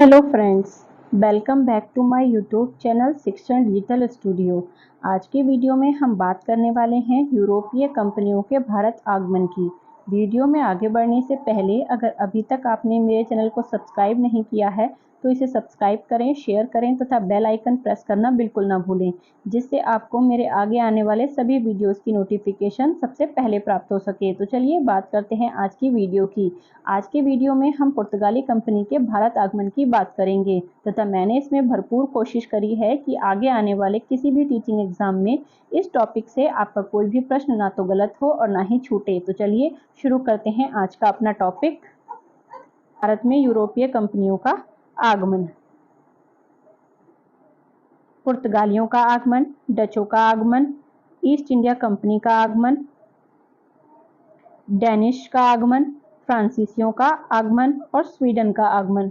Hello friends, welcome back to my YouTube channel Shikshan digital studio. आज की video में हम बात करने वाले हैं यूरोपीय कंपनियों के भारत आगमन की। वीडियो में आगे बढ़ने से पहले अगर अभी तक आपने मेरे चैनल को सब्सक्राइब नहीं किया है तो इसे सब्सक्राइब करें, शेयर करें तथा बेल आइकन प्रेस करना बिल्कुल ना भूलें, जिससे आपको मेरे आगे आने वाले सभी वीडियोस की नोटिफिकेशन सबसे पहले प्राप्त हो सके। तो चलिए बात करते हैं आज की वीडियो की। आज के वीडियो में हम पुर्तगाली कंपनी के भारत आगमन की बात करेंगे तथा मैंने इसमें भरपूर कोशिश करी है कि आगे आने वाले किसी भी टीचिंग एग्जाम में इस टॉपिक से आपका कोई भी प्रश्न ना तो गलत हो और ना ही छूटे। तो चलिए शुरू करते हैं आज का अपना टॉपिक, भारत में यूरोपीय कंपनियों का आगमन। पुर्तगालियों का आगमन, डचों का आगमन, ईस्ट इंडिया कंपनी का आगमन, डेनिश का आगमन, फ्रांसीसियों का आगमन और स्वीडन का आगमन।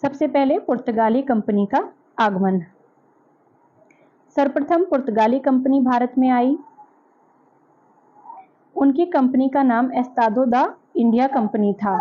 सबसे पहले पुर्तगाली कंपनी का आगमन। सर्वप्रथम पुर्तगाली कंपनी भारत में आई। उनकी कंपनी का नाम एस्तादो दा इंडिया कंपनी था।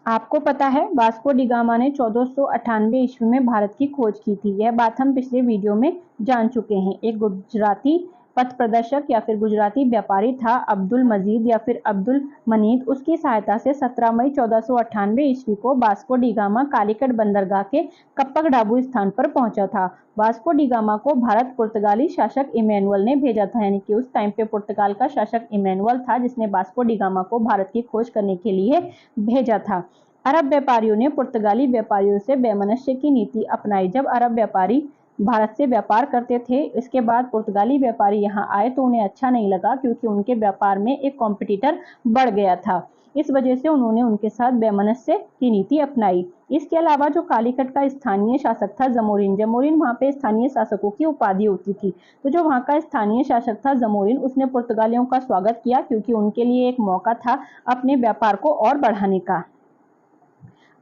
आपको पता है वास्को डी गामा ने 1498 ईस्वी में भारत की खोज की थी। यह बात हम पिछले वीडियो में जान चुके हैं। एक गुजराती पथ प्रदर्शक या फिर गुजराती व्यापारी था अब्दुल मजीद या फिर अब्दुल मनीद। उसकी सहायता से 17 मई 1498 ईस्वी को वास्को डी गामा कालीकट बंदरगाह के कप्पक डाबू स्थान पर पहुंचा था। वास्को डी गामा को भारत पुर्तगाली शासक इमैनुअल ने भेजा था, यानी कि उस टाइम पे पुर्तगाल का शासक इमैनुअल था जिसने वास्को डी गामा को भारत की खोज करने के लिए भेजा था। अरब व्यापारियों ने पुर्तगाली व्यापारियों से वैमनस्य की नीति अपनाई। जब अरब व्यापारी भारत से व्यापार करते थे, इसके बाद पुर्तगाली व्यापारी यहाँ आए तो उन्हें अच्छा नहीं लगा, क्योंकि उनके व्यापार में एक कॉम्पिटिटर बढ़ गया था। इस वजह से उन्होंने उनके साथ वैमनस्य की नीति अपनाई। इसके अलावा जो कालीकट का स्थानीय शासक था जमोरिन, वहाँ पे स्थानीय शासकों की उपाधि होती थी। तो जो वहाँ का स्थानीय शासक था जमोरिन, उसने पुर्तगालियों का स्वागत किया, क्योंकि उनके लिए एक मौका था अपने व्यापार को और बढ़ाने का।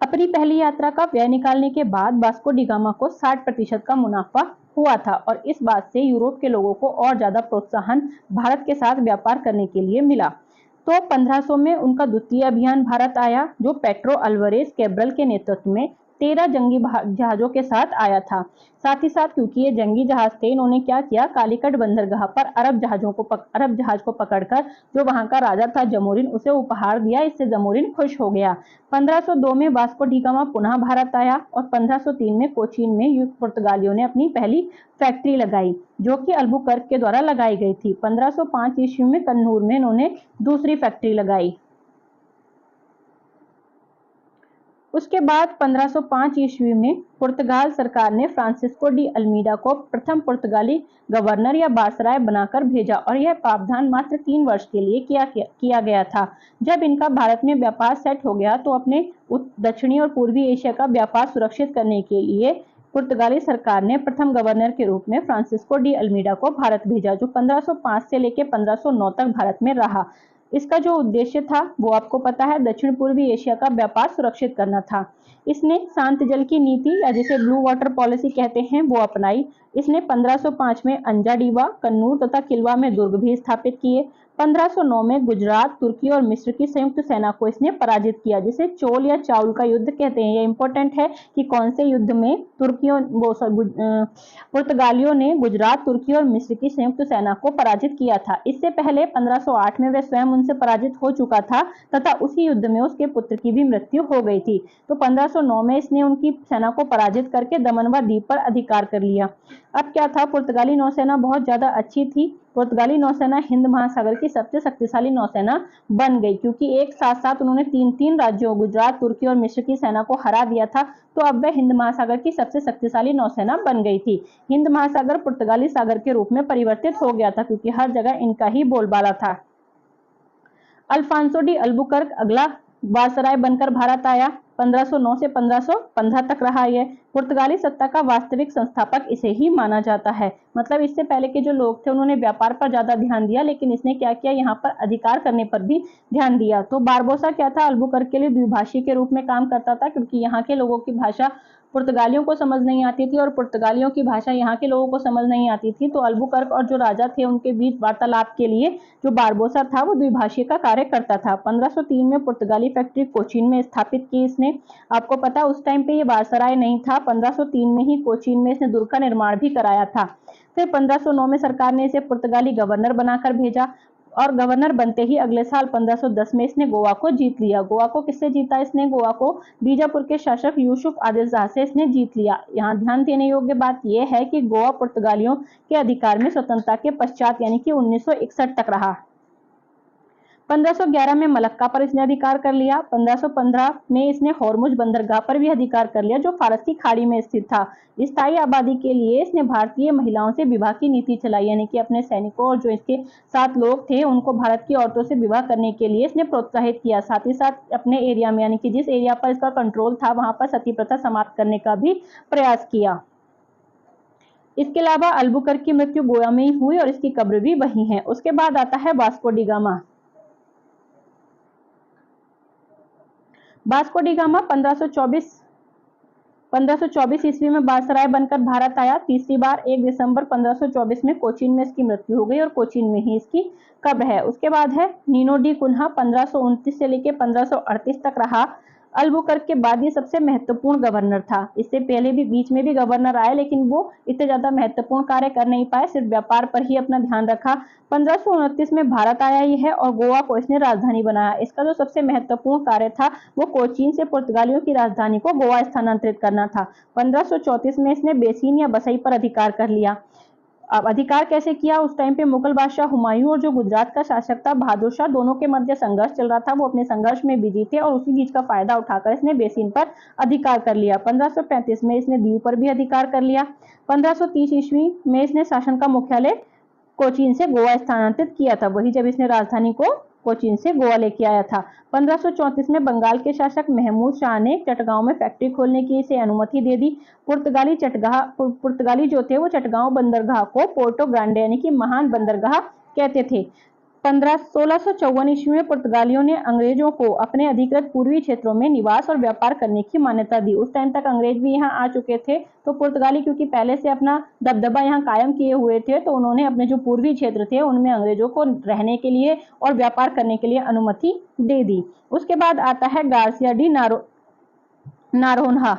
अपनी पहली यात्रा का व्यय निकालने के बाद वास्को डी गामा को 60% का मुनाफा हुआ था और इस बात से यूरोप के लोगों को और ज्यादा प्रोत्साहन भारत के साथ व्यापार करने के लिए मिला। तो 1500 में उनका द्वितीय अभियान भारत आया, जो पेट्रो अल्वारेज कैब्रल के नेतृत्व में 13 जंगी जहाजों के साथ आया था। साथ ही साथ क्योंकि ये जंगी जहाज थे, इन्होंने क्या किया, कालीकट बंदरगाह पर अरब जहाज को पकड़कर जो वहां का राजा था जमोरिन, उसे उपहार दिया। इससे जमोरिन खुश हो गया। 1502 में वास्को डी गामा पुनः भारत आया और 1503 में कोचीन में पुर्तगालियों ने अपनी पहली फैक्ट्री लगाई, जो कि अल्बुकर्क के द्वारा लगाई गई थी। 1505 ईस्वी में कन्नूर में इन्होंने दूसरी फैक्ट्री लगाई। उसके बाद 1505 ईस्वी में पुर्तगाल सरकार ने फ्रांसिस्को डी अल्मीडा को प्रथम पुर्तगाली गवर्नर या बासराय बनाकर भेजा और यह प्रावधान मात्र 3 वर्ष के लिए किया गया था। जब इनका भारत में व्यापार सेट हो गया तो अपने दक्षिणी और पूर्वी एशिया का व्यापार सुरक्षित करने के लिए पुर्तगाली सरकार ने प्रथम गवर्नर के रूप में फ्रांसिस्को डी अल्मीडा को भारत भेजा, जो 1505 से लेकर 1509 तक भारत में रहा। इसका जो उद्देश्य था वो आपको पता है, दक्षिण पूर्वी एशिया का व्यापार सुरक्षित करना था। इसने शांत जल की नीति या जिसे ब्लू वाटर पॉलिसी कहते हैं वो अपनाई। इसने 1505 में अंजाडीवा, कन्नूर तथा किलवा में दुर्ग भी स्थापित किए। 1509 में गुजरात, तुर्की और मिस्र की संयुक्त सेना को इसने पराजित किया, जिसे चोल या चाउल का युद्ध कहते हैं। यह इंपॉर्टेंट है कि कौन से युद्ध में पुर्तगालियों ने गुजरात, तुर्की और मिस्र की संयुक्त सेना को पराजित किया था। इससे पहले 1508 में वह स्वयं उनसे पराजित हो चुका था तथा उसी युद्ध में उसके पुत्र की भी मृत्यु हो गई थी। तो 1509 में इसने उनकी सेना को पराजित करके दमनवा द्वीप पर अधिकार कर लिया। अब क्या था, पुर्तगाली नौसेना बहुत ज्यादा अच्छी थी। पुर्तगाली नौसेना हिंद महासागर की सबसे शक्तिशाली नौसेना बन गई, क्योंकि एक साथ साथ उन्होंने 3 राज्यों गुजरात, तुर्की और मिस्र की सेना को हरा दिया था। तो अब वह हिंद महासागर की सबसे शक्तिशाली नौसेना बन गई थी। हिंद महासागर पुर्तगाली सागर के रूप में परिवर्तित हो गया था, क्योंकि हर जगह इनका ही बोलबाला था। अल्फांसो डी अल्बुकर्क अगला वायसराय बनकर भारत आया। 1509 से 1515 तक रहा। यह पुर्तगाली सत्ता का वास्तविक संस्थापक इसे ही माना जाता है। मतलब इससे पहले के जो लोग थे उन्होंने व्यापार पर ज्यादा ध्यान दिया, लेकिन इसने क्या किया, यहाँ पर अधिकार करने पर भी ध्यान दिया। तो बारबोसा क्या था, अल्बुकर्क के लिए द्विभाषी के रूप में काम करता था, क्योंकि यहाँ के लोगों की भाषा पुर्तगालियों को समझ नहीं आती थी और पुर्तगालियों की भाषा यहाँ के लोगों को समझ नहीं आती थी। तो अल्बुकर्क और जो राजा थे उनके बीच वार्तालाप के लिए जो बारबोसा था वो द्विभाषीय का कार्य करता था। 1503 में पुर्तगाली फैक्ट्री कोचीन में स्थापित की इसने। आपको पता उस टाइम पे ये वायसराय नहीं था, 1503 में ही कोचीन में इसने दुर्ग का निर्माण भी कराया था। फिर 1509 में सरकार ने इसे पुर्तगाली गवर्नर बनाकर भेजा और गवर्नर बनते ही अगले साल 1510 में इसने गोवा को जीत लिया। गोवा को किससे जीता इसने? गोवा को बीजापुर के शासक यूसुफ आदिल शाह से इसने जीत लिया। यहाँ ध्यान देने योग्य बात यह है कि गोवा पुर्तगालियों के अधिकार में स्वतंत्रता के पश्चात यानी कि 1961 तक रहा। 1511 में मलक्का पर इसने अधिकार कर लिया। 1515 में इसने होर्मुज बंदरगाह पर भी अधिकार कर लिया जो फारस की खाड़ी में स्थित था। स्थायी आबादी के लिए इसने भारतीय महिलाओं से विवाह की नीति चलाई, यानी कि अपने सैनिकों और जो इसके साथ लोग थे उनको भारत की औरतों से विवाह करने के लिए इसने प्रोत्साहित किया। साथ ही साथ अपने एरिया में यानी कि जिस एरिया पर इसका कंट्रोल था वहां पर सती प्रथा समाप्त करने का भी प्रयास किया। इसके अलावा अल्बुकर्क की मृत्यु गोवा में ही हुई और इसकी कब्र भी वही है। उसके बाद आता है Vasco D gamma. Vasco D gamma 1524 ईस्वी में वायसराय बनकर भारत आया। तीसरी बार 1 दिसंबर 1524 में कोचीन में इसकी मृत्यु हो गई और कोचीन में ही इसकी कब्र है। उसके बाद है नीनो डी कुन्हा, 1529 से लेकर 1538 तक रहा। अल्बुकर्क के बाद ये सबसे महत्वपूर्ण गवर्नर था। इससे पहले भी बीच में भी गवर्नर आए लेकिन वो इतने ज्यादा महत्वपूर्ण कार्य कर नहीं पाए, सिर्फ व्यापार पर ही अपना ध्यान रखा। 1529 में भारत आया ही है और गोवा को इसने राजधानी बनाया। इसका जो सबसे महत्वपूर्ण कार्य था वो कोचीन से पुर्तगालियों की राजधानी को गोवा स्थानांतरित करना था। 1534 में इसने बेसिन या बसई पर अधिकार कर लिया। अब अधिकार कैसे किया? उस टाइम पे मुगल बादशाह हुमायूं और जो गुजरात का शासक था बहादुर शाह, दोनों के मध्य संघर्ष चल रहा था। वो अपने संघर्ष में बिजी थे और उसी चीज का फायदा उठाकर इसने बेसिन पर अधिकार कर लिया। 1535 में इसने दीव पर भी अधिकार कर लिया। 1530 ईस्वी में इसने शासन का मुख्यालय कोचीन से गोवा स्थानांतरित किया था, वही जब इसने राजधानी को कोचीन से गोवा लेके आया था। 1534 में बंगाल के शासक महमूद शाह ने चटगांव में फैक्ट्री खोलने की इसे अनुमति दे दी। पुर्तगाली जो थे वो चटगांव बंदरगाह को पोर्टो ग्रांडे यानी कि महान बंदरगाह कहते थे। 1654 ईस्वी में पुर्तगालियों ने अंग्रेजों को अपने अधिकृत पूर्वी क्षेत्रों में निवास और व्यापार करने की मान्यता दी। उस टाइम तक अंग्रेज भी यहाँ आ चुके थे, तो पुर्तगाली क्योंकि पहले से अपना दबदबा यहाँ कायम किए हुए थे तो उन्होंने अपने जो पूर्वी क्षेत्र थे उनमें अंग्रेजों को रहने के लिए और व्यापार करने के लिए अनुमति दे दी। उसके बाद आता है गार्सिया डी नारोन्हा।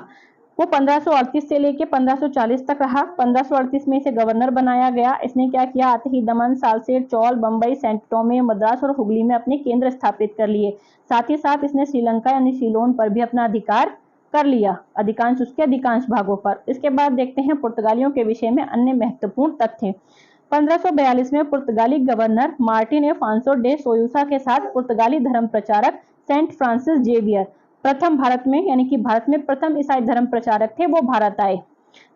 वो 1538 से लेके 1540 तक रहा। 1538 में इसे गवर्नर बनाया गया। इसने क्या किया? आते ही दमन, सालसेट, चौल, बम्बई, सेंट टोमे, मद्रास और हुगली में अपने केंद्र स्थापित कर लिए। साथ ही साथ इसने श्रीलंका यानी सीलोन पर भी अपना अधिकार कर लिया, उसके अधिकांश भागों पर। इसके बाद देखते हैं पुर्तगालियों के विषय में अन्य महत्वपूर्ण तथ्य। 1542 में पुर्तगाली गवर्नर मार्टिन एफांसो डे सोयूसा के साथ पुर्तगाली धर्म प्रचारक सेंट फ्रांसिस जेवियर प्रथम भारत में यानी कि भारत में प्रथम ईसाई धर्म प्रचारक थे, वो भारत आए।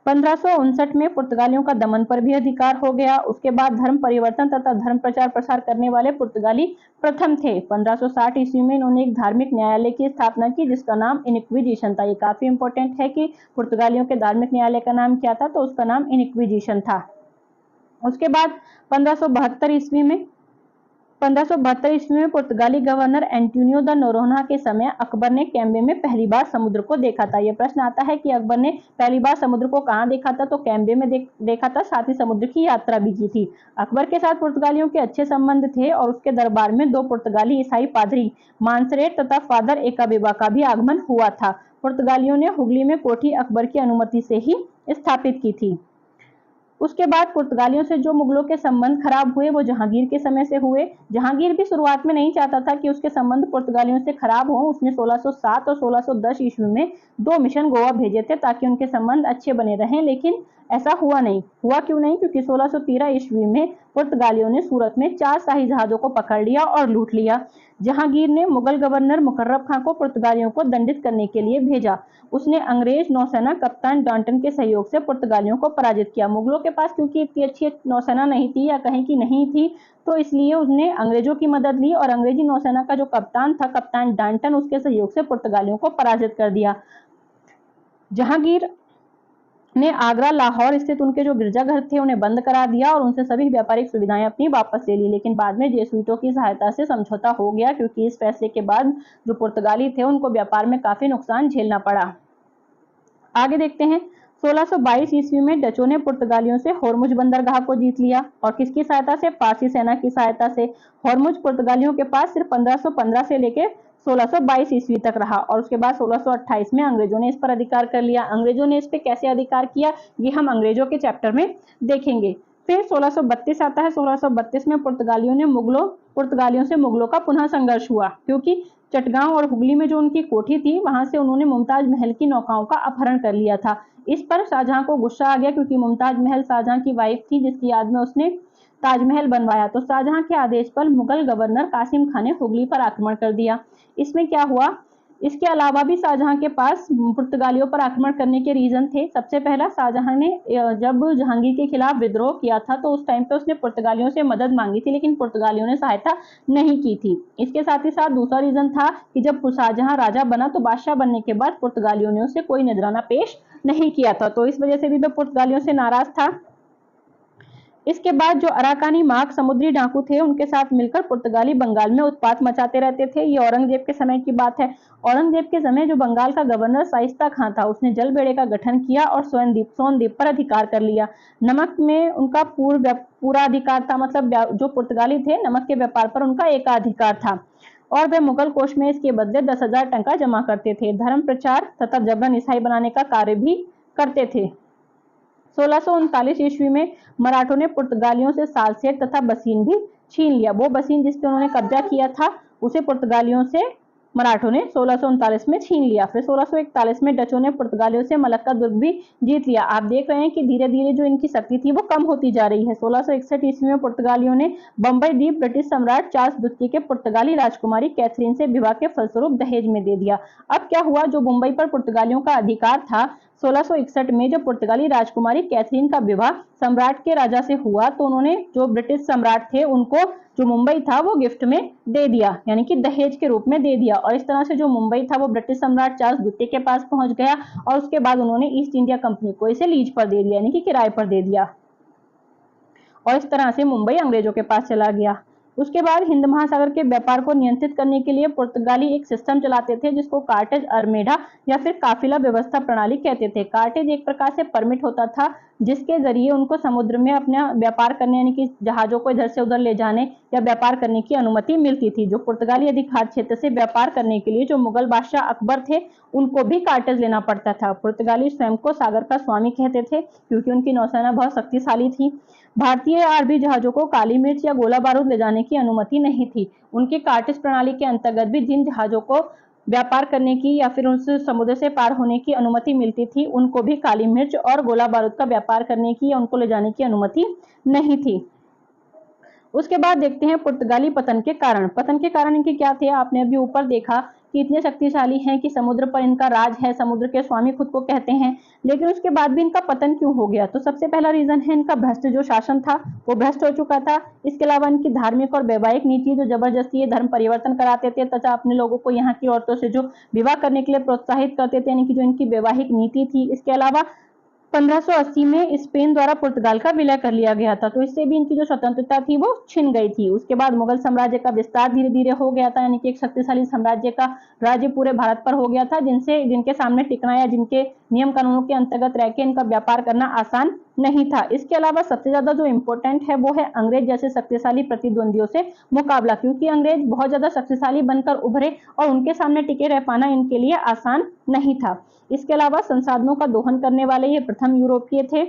1559 में पुर्तगालियों का दमन पर भी अधिकार हो गया। उसके बाद धर्म परिवर्तन तथा धर्म प्रचार प्रसार करने वाले पुर्तगाली प्रथम थे। 1560 ईस्वी में इन्होंने एक धार्मिक न्यायालय की स्थापना की जिसका नाम इनक्विजिशन था। ये काफी इंपॉर्टेंट है कि पुर्तगालियों के धार्मिक न्यायालय का नाम क्या था, तो उसका नाम इनक्विजिशन था। उसके बाद 1572 ईस्वी में पुर्तगाली गवर्नर एंटोनियो द नोरोन्हा के समय अकबर ने कैम्बे में पहली बार समुद्र को देखा था। यह प्रश्न आता है कि अकबर ने पहली बार समुद्र को कहाँ देखा था, तो कैम्बे में देखा था, साथ ही समुद्र की यात्रा भी की थी। अकबर के साथ पुर्तगालियों के अच्छे संबंध थे और उसके दरबार में 2 पुर्तगाली ईसाई पादरी मानसरेट तथा फादर एकाबेबा का भी आगमन हुआ था। पुर्तगालियों ने हुगली में कोठी अकबर की अनुमति से ही स्थापित की थी। उसके बाद पुर्तगालियों से जो मुगलों के संबंध खराब हुए वो जहांगीर के समय से हुए। जहांगीर भी शुरुआत में नहीं चाहता था कि उसके संबंध पुर्तगालियों से खराब हो। उसने 1607 और 1610 ईस्वी में 2 मिशन गोवा भेजे थे ताकि उनके संबंध अच्छे बने रहें, लेकिन ऐसा हुआ नहीं। हुआ क्यों नहीं? क्योंकि 1613 ईस्वी में पुर्तगालियों ने सूरत में 4 शाही जहाजों को पकड़ लिया और लूट लिया। जहांगीर ने मुगल गवर्नर मुकर्रब खां को पुर्तगालियों को दंडित करने के लिए भेजा। उसने अंग्रेज नौसेना कप्तान डॉन्टन के सहयोग से पुर्तगालियों को पराजित किया। मुगलों के पास क्योंकि इतनी अच्छी नौसेना नहीं थी या कहीं की नहीं थी, तो इसलिए उसने अंग्रेजों की मदद ली और अंग्रेजी नौसेना का जो कप्तान था, कप्तान डॉन्टन, उसके सहयोग से पुर्तगालियों को पराजित कर दिया। जहांगीर ने आगरा, लाहौर स्थित उनके जो गिरजाघर थे उन्हें बंद करा दिया और उनसे सभी व्यापारिक सुविधाएं अपनी वापस ले ली। लेकिन बाद में जेसुइटों की सहायता से समझौता हो गया, क्योंकि इस फैसले के बाद जो पुर्तगाली थे उनको व्यापार में काफी नुकसान झेलना पड़ा। आगे देखते हैं 1622 ईस्वी में डचों ने पुर्तगालियों से होर्मुज बंदरगाह को जीत लिया और किसकी सहायता से? पारसी सेना की सहायता से। होर्मुज पुर्तगालियों के पास सिर्फ 1515 से लेकर 1622 ईस्वी तक रहा और उसके बाद 1628 में अंग्रेजों ने इस पर अधिकार कर लिया। अंग्रेजों ने इस पर कैसे अधिकार किया ये हम अंग्रेजों के चैप्टर में देखेंगे। फिर 1632 आता है। 1632 में पुर्तगालियों से मुगलों का पुनः संघर्ष हुआ, क्योंकि चटगांव और हुगली में जो उनकी कोठी थी वहां से उन्होंने मुमताज महल की नौकाओं का अपहरण कर लिया था। इस पर शाहजहां को गुस्सा आ गया, क्योंकि मुमताज महल शाहजहां की वाइफ थी जिसकी याद में उसने ताजमहल बनवाया। तो शाहजहां के आदेश पर मुगल गवर्नर कासिम खान ने हुगली पर आक्रमण कर दिया। इसमें क्या हुआ, इसके अलावा भी शाहजहां के पास पुर्तगालियों पर आक्रमण करने के रीजन थे। सबसे पहला, शाहजहां ने जब जहांगीर के खिलाफ विद्रोह किया था तो उस टाइम पे उसने पुर्तगालियों से मदद मांगी थी, लेकिन पुर्तगालियों ने सहायता नहीं की थी। इसके साथ ही साथ दूसरा रीजन था कि जब शाहजहां राजा बना तो बादशाह बनने के बाद पुर्तगालियों ने उसे कोई नजराना पेश नहीं किया था, तो इस वजह से भी वह पुर्तगालियों से नाराज था। इसके बाद जो अराकानी मार्क समुद्री डाकू थे उनके साथ मिलकर पुर्तगाली बंगाल में उत्पात मचाते रहते थे। ये औरंगजेब के समय की बात है। औरंगजेब के समय जो बंगाल का गवर्नर शाइस्ता खां था उसने जलबेड़े का गठन किया और सोनद्वीप पर अधिकार कर लिया। नमक में उनका पूरा अधिकार था, मतलब जो पुर्तगाली थे नमक के व्यापार पर उनका एकाधिकार था और वे मुगल कोष में इसके बदले 10,000 टंका जमा करते थे। धर्म प्रचार तथा जबरन ईसाई बनाने का कार्य भी करते थे। 1639 ईस्वी में मराठों ने पुर्तगालियों से सालसेट तथा बसीन भी छीन लिया। वो बसीन जिस पे उन्होंने कब्जा किया था उसे पुर्तगालियों से मराठों ने 1639 में छीन लिया। फिर 1641 में डचों ने पुर्तगालियों से मलक्का दुर्ग भी जीत लिया। आप देख रहे हैं कि धीरे धीरे जो इनकी शक्ति थी वो कम होती जा रही है। 1661 ईस्वी में पुर्तगालियों ने बंबई द्वीप ब्रिटिश सम्राट चार्ल्स द्वितीय के पुर्तगाली राजकुमारी कैथरीन से विवाह के फलस्वरूप दहेज में दे दिया। अब क्या हुआ, जो मुंबई पर पुर्तगालियों का अधिकार था, 1661 में जब पुर्तगाली राजकुमारी कैथरीन का विवाह सम्राट के राजा से हुआ तो उन्होंने जो ब्रिटिश सम्राट थे उनको जो मुंबई था वो गिफ्ट में दे दिया, यानी कि दहेज के रूप में दे दिया। और इस तरह से जो मुंबई था वो ब्रिटिश सम्राट चार्ल्स द्वितीय के पास पहुंच गया और उसके बाद उन्होंने ईस्ट इंडिया कंपनी को इसे लीज पर दे दिया, यानी कि किराए पर दे दिया और इस तरह से मुंबई अंग्रेजों के पास चला गया। उसके बाद हिंद महासागर के व्यापार को नियंत्रित करने के लिए पुर्तगाली एक सिस्टम चलाते थे जिसको कार्टेज अरमेडा या फिर काफिला व्यवस्था प्रणाली कहते थे। कार्टेज एक प्रकार से परमिट होता था जिसके जरिए उनको समुद्र में अपना व्यापार करने, यानी कि जहाजों को इधर से उधर ले जाने या व्यापार करने की अनुमति मिलती थी। जो पुर्तगाली अधिकार क्षेत्र से व्यापार करने के लिए जो मुगल बादशाह अकबर थे उनको भी कार्टेज लेना पड़ता था। पुर्तगाली स्वयं को सागर का स्वामी कहते थे क्योंकि उनकी नौसेना बहुत शक्तिशाली थी। भारतीय आरबी जहाजों को काली मिर्च या गोला बारूद ले जाने की अनुमति नहीं थी। उनकी कार्टेज प्रणाली के अंतर्गत भी जिन जहाजों को व्यापार करने की या फिर उनसे समुद्र से पार होने की अनुमति मिलती थी उनको भी काली मिर्च और गोला बारूद का व्यापार करने की या उनको ले जाने की अनुमति नहीं थी। उसके बाद देखते हैं पुर्तगाली पतन के कारण। पतन के कारण इनके क्या थे, आपने अभी ऊपर देखा कि इतने शक्तिशाली हैं कि समुद्र पर इनका राज है, समुद्र के स्वामी खुद को कहते हैं, लेकिन उसके बाद भी इनका पतन क्यों हो गया? तो सबसे पहला रीजन है इनका भ्रष्ट जो शासन था वो भ्रष्ट हो चुका था। इसके अलावा इनकी धार्मिक और वैवाहिक नीति जो जबरदस्ती ये धर्म परिवर्तन कराते थे तथा अपने लोगों को यहाँ की औरतों से जो विवाह करने के लिए प्रोत्साहित करते थे, यानी कि जो इनकी वैवाहिक नीति थी। इसके अलावा 1580 में स्पेन द्वारा पुर्तगाल का विलय कर लिया गया था, तो इससे भी इनकी जो स्वतंत्रता थी वो छिन गई थी। उसके बाद मुगल साम्राज्य का विस्तार धीरे धीरे हो गया था, यानी कि एक शक्तिशाली साम्राज्य का राज्य पूरे भारत पर हो गया था जिनके सामने टिकना या जिनके नियम कानूनों के अंतर्गत रह के इनका व्यापार करना आसान नहीं था। इसके अलावा सबसे ज्यादा जो इम्पोर्टेंट है वो है अंग्रेज जैसे शक्तिशाली प्रतिद्वंदियों से मुकाबला, क्योंकि अंग्रेज बहुत ज्यादा शक्तिशाली बनकर उभरे और उनके सामने टिके रह पाना इनके लिए आसान नहीं था। इसके अलावा संसाधनों का दोहन करने वाले ये प्रथम यूरोपीय थे।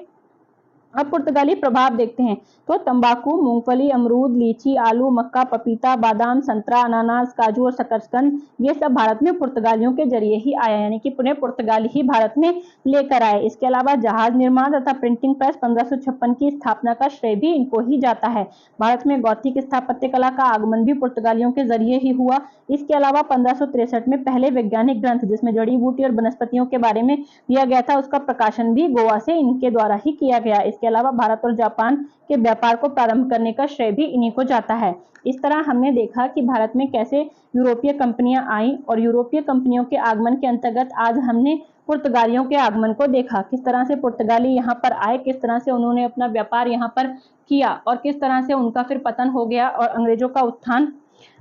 अब पुर्तगाली प्रभाव देखते हैं तो तंबाकू, मूंगफली, अमरूद, लीची, आलू, मक्का, पपीता, बादाम, संतरा, अनानास, काजू और शकरकंद ये सब भारत में पुर्तगालियों के जरिए ही आया, यानी कि पुनः पुर्तगाली ही भारत में लेकर आए। इसके अलावा जहाज निर्माण तथा प्रिंटिंग प्रेस 1556 की स्थापना का श्रेय भी इनको ही जाता है। भारत में गौथिक स्थापत्य कला का आगमन भी पुर्तगालियों के जरिए ही हुआ। इसके अलावा 1563 में पहले वैज्ञानिक ग्रंथ जिसमें जड़ी बूटी और वनस्पतियों के बारे में दिया गया था उसका प्रकाशन भी गोवा से इनके द्वारा ही किया गया। इसके अलावा भारत और जापान के व्यापार को प्रारंभ करने का श्रेय भी इन्हीं को जाता है। इस तरह हमने देखा कि भारत में कैसे यूरोपीय कंपनियां आई और यूरोपीय कंपनियों के आगमन के अंतर्गत आज हमने पुर्तगालियों के आगमन को देखा। किस तरह से पुर्तगाली यहाँ पर आए, किस तरह से उन्होंने अपना व्यापार यहाँ पर किया और किस तरह से उनका फिर पतन हो गया और अंग्रेजों का उत्थान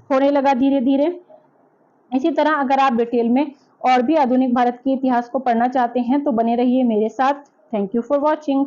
होने लगा धीरे धीरे। इसी तरह अगर आप डिटेल में और भी आधुनिक भारत के इतिहास को पढ़ना चाहते हैं तो बने रहिए मेरे साथ। Thank you for watching.